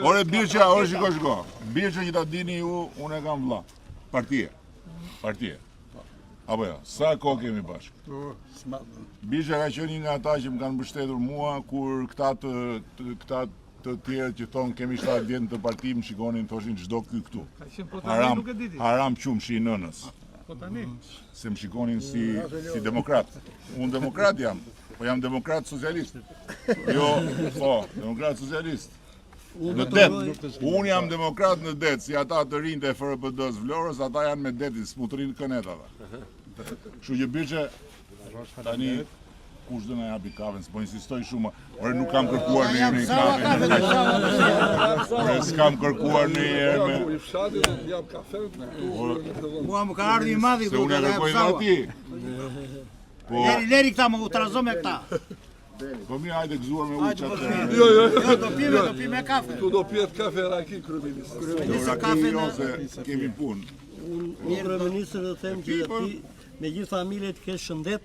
Ore Birqa, ore shiko. Birqa që ta dini ju, unë e kam vlla. Partie. Apo jo, sa kohë kemi bashkë? Birqa ka qenë një nga ata që më kanë mbështetur mua kur këta të tjerë që thonë kemi 7 vjet të parti më shikonin thoshin çdo ky këtu. Haram qumë shi nënës. Se më shikonin si demokrat. Unë demokrat jam, po jam demokrat socialist. Jo, demokrat socialist. Në det. Unë jam demokrat në det, si ata të rinjt e FRPD-s Vlorës, ata janë me detin, smutrin kënetave. Kështu që Birqa, tani kush do na japi kafen, s'po insistoj shumë. Ore nuk kam kërkuar në një kafe. Ore s'kam kërkuar në herë me. Mua më ka ardhur i madhi Se unë e kërkoj dhe ati. Leri këta më utrazo me këta. Po mirë, hajde gëzuar me ujë qatë. Jo, do pime kafe. Tu do pjetë kafe raki, kryeminist. Kafe jo se kemi punë. Unë kryeministër do them që ti me gjithë familjen të kesh shëndet.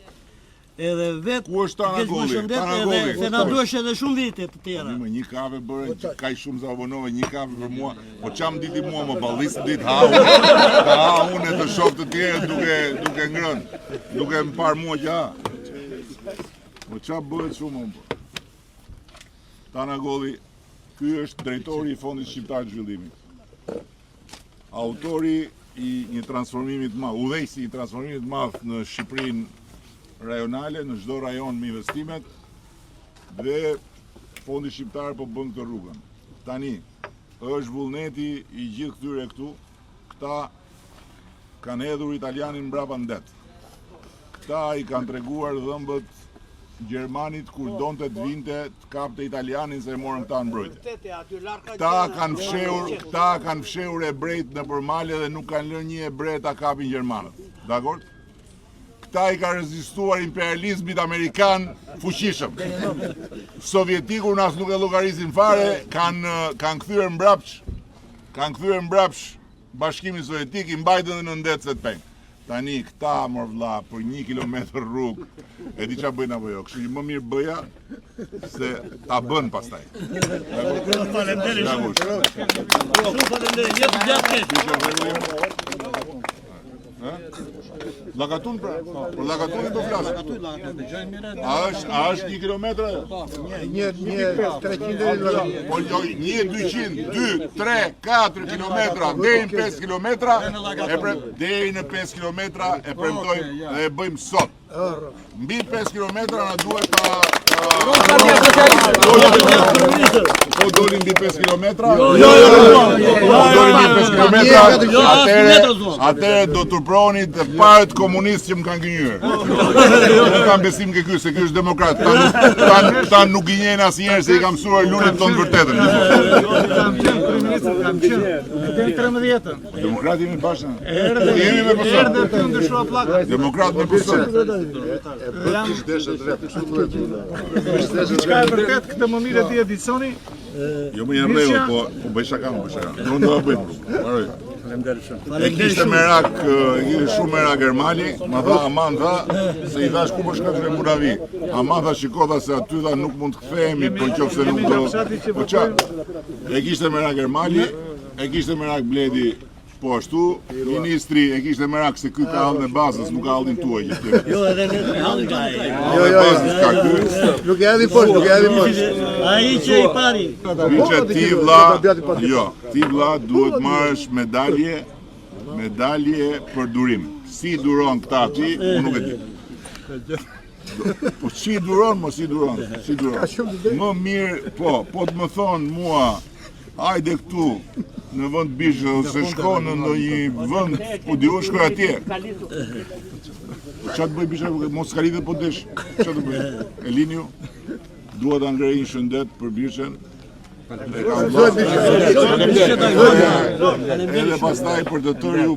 Edhe vetë ku është Tanagolli? Edhe se na duhesh edhe shumë vite të tjera. Më një kafe bërën që kaq shumë sa vonove, një kafe për mua. Po çam diti mua më ballis ditë ha unë të shoh të tjerë duke ngrënë, duke më parë mua që ha. Po çfarë bëhet shumë më. Tanagolli, ky është drejtori i Fondit Shqiptar të Zhvillimit. Autori i një transformimi të madh, udhëheqësi i transformimit të madh në Shqipërinë rajonale, në çdo rajon me investimet, dhe Fondi Shqiptar po bën këtë rrugën. Tani, është vullneti i gjithë këtyre këtu, këta kanë hedhur italianin mbrapa ndet. Këta i kanë treguar dhëmbët Gjermanit kur donte të vinte të kapte italianin se e morën këta në mbrojtje. Këta kanë fshehur ebrejt në përmale dhe nuk kanë lënë një ebrej ta kapin gjermanët. Dakord? Këta i ka rezistuar imperializmit amerikan fuqishëm. Sovjetikun as nuk e llogarisin fare, kanë kthyer mbrapsh Bashkimin Sovjetik, i mbajtën dhe në ndet se të peng. Tani këta mor vlla për 1 kilometër rrugë, e di çfarë bëjnë apo jo. Kështu që më mirë bëja se ta bën pastaj. Faleminderit shumë. Lëgatun pra? Por lëgatunin do flasë? A është 1 kilometër? 1.300 Po 1.200, 2, 3, 4 kilometra, deri në 5 kilometra, deri në 5 kilometra e premtojmë dhe e bëjmë sot. Mbi 5 kilometra na duhet po dolim mbi 5 kilometra? Jo. Dolim mbi 5 kilometra, atëre do të proni të parët komunistë që më kanë gënjur. Nuk kam besim ke ky, se ky është demokrat. Ta nuk gënjen asnjëherë se i kam mësuar lulet tonë vërtetën. Kam qenë 13. Demokrati jemi bashkë. Jemi me pësën. Erdhe të ndryshua plaka. Demokrat me pësën. Qka e vërtet, këtë më mire ti edicioni? Jo më jenë rrejë, po bëj shaka. Nuk do të bëjmë. E kishte merak, shumë merak Ermali, ma tha Aman tha, se i thash ku më shkatër e Muravi. Aman tha shikota se aty tha nuk mund të kthehemi, po qofse nuk do. Po qa? E kishte merak Ermali, e kishte merak Bledi, po ashtu, ministri e kishte merak se ky ka hallën e bazës, nuk ka hallën tuaj. Jo, edhe ne hallën ka ai. Nuk e hedhi poshtë, Ai që i pari. Ti vlla duhet marrësh medalje për durim. Si duron këta ti, unë nuk e di. Po si duron. Më mirë, po të më thonë mua, hajde këtu, në vend Bishë, ose shko në një vend, po di u shkoj atje. Qa të bëj Bishë, mos ka lidhe po desh, qa të bëj? E lini ju, dua të ngrej një shëndet për Bishën, edhe pastaj për të tërë ju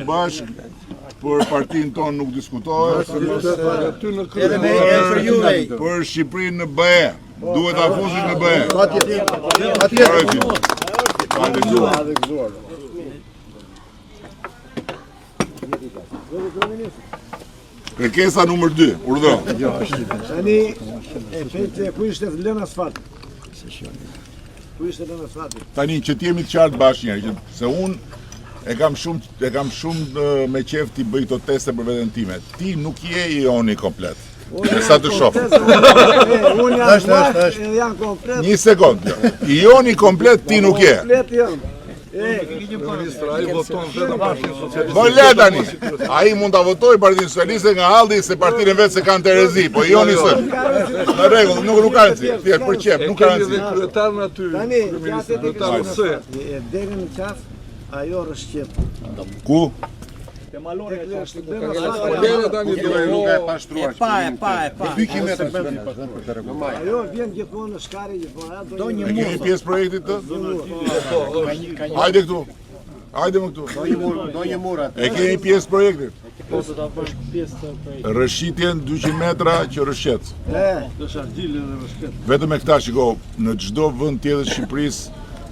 bashkë, për partinë tonë nuk diskutohet, për Shqipërinë në BE, duhet ta fusin në BE. Kërkesa numër 2, urdhëro. Ku ishte lënë asfalt? Ku ishte lënë asfalt? Tani që t'jemi të qartë bashkë njerë, se unë e kam shumë me qef t'i bëj këto teste për veten time. Ti nuk je Ioni komplet. Në sa të shoh. Unë jam bashkë edhe janë komplet. Një sekond. Ioni komplet ti nuk je. Komplet jam. Ministra, ai voton vetëm Partinë Socialiste. Mo le tani. Ai mund ta votojë Partinë Socialiste nga halli se partinë vetë se kanë terezi, po Ioni s'është. Në rregull, nuk ka rëndsi. Thjesht për qef, nuk ka rëndsi. Kemi kryetarin aty. Tani, Kryetar SE. deri në qaf, ajo rëshqet. Ku? Deri tani do Nuk e pashtruar. Pa. 200 metra. Ajo vjen gjithmonë në shkari, gjithmonë. E keni pjesë projektit të? Hajde këtu. Hajde më këtu. Do një mur atë. E keni pjesë projektit? Rëshqitjen 200 metra që rëshqet. Vetëm e këta shiko, në çdo vend tjetër të Shqipërisë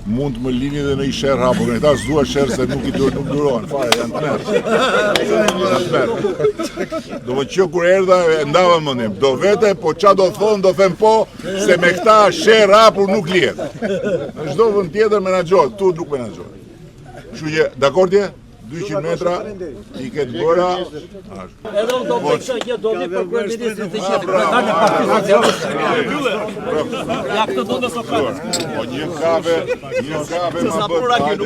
mund të më lini dhe në i sherr hapur. Këta s'dua sherr se nuk durohen fare, janë të merë. Do më që kur erdha e ndava mendjen. Do vete, po qa do thonë, do them po, se me këta sherr hapur nuk lihet. Në çdo vend tjetër menaxhohet, tu nuk menaxhohet. Kështu që, dakord je? 200 metra i ketë bëra. Edhe unë do bëj kështu që do vi për kryeministrin të gjithë kryetarët e Partisë Socialiste. Ja këtë do të sofat. Po një kafe ma bët hajde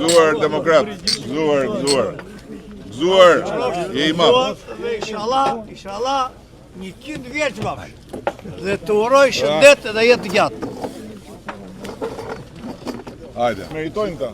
Gzuar demokrat. Gzuar, je i madh. Inshallah, 100 vjeç bash. Dhe të uroj shëndet dhe jetë gjatë. Hajde. Meritojmë ta.